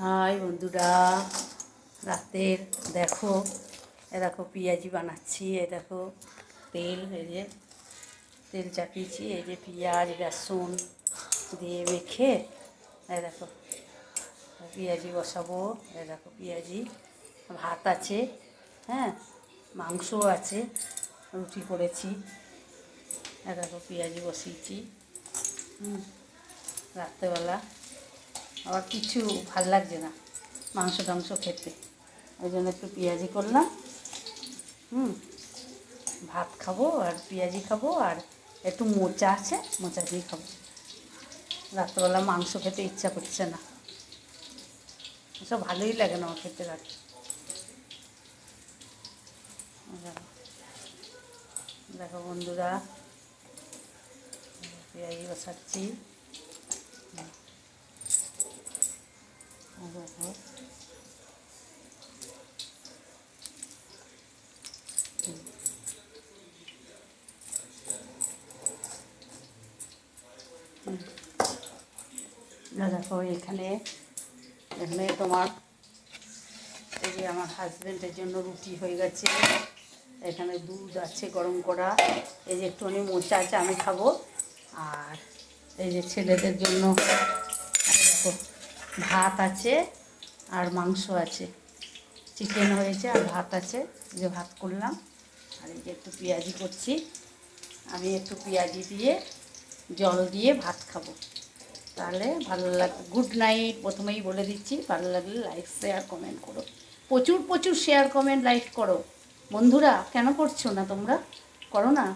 High বন্ধুরা, রাতের দেখো, দেখো পেঁয়াজি বানাচ্ছি। দেখো তেল, এই যে তেল চাপিয়েছি, এই যে পেঁয়াজ রসুন দিয়ে মেখে দেখো পেঁয়াজি বসাবো। দেখো পেঁয়াজি, ভাত আছে, হ্যাঁ মাংসও আছে, রুটি করেছি। দেখো পেঁয়াজি বসিয়েছি। রাত্রেবেলা আবার কিছু ভাল লাগছে না মাংস টাংস খেতে, ওই জন্য একটু পেঁয়াজি করলাম। ভাত খাবো আর পেঁয়াজি খাবো, আর একটু মোচা আছে, মোচা দিয়ে খাবো। রাত্রেবেলা মাংস খেতে ইচ্ছা করছে না, এসব ভালোই লাগে না আমার খেতে। রাতে দেখো বন্ধুরা, পেঁয়াজি বসাচ্ছি। দেখো দেখো এখানে এখানে তোমার এই যে আমার হাজব্যান্ডের জন্য রুটি হয়ে গেছে। এখানে দুধ আছে গরম করা, এই যে একটুখানি মোচা আছে, আমি খাবো। আর এই যে ছেলেদের জন্য দেখো ভাত আছে আর মাংস আছে, চিকেন হয়েছে আর ভাত আছে, যে ভাত করলাম। আর এই যে একটু পেঁয়াজি করছি, আমি একটু পেঁয়াজি দিয়ে জল দিয়ে ভাত খাবো, তাহলে ভালো লাগবে। গুড নাইট, প্রথমেই বলে দিচ্ছি। ভালো লাগলে লাইক শেয়ার কমেন্ট করো, প্রচুর প্রচুর শেয়ার কমেন্ট লাইক করো বন্ধুরা। কেন করছো না তোমরা? করো না,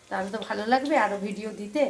তাহলে তো ভালো লাগবে আরও ভিডিও দিতে।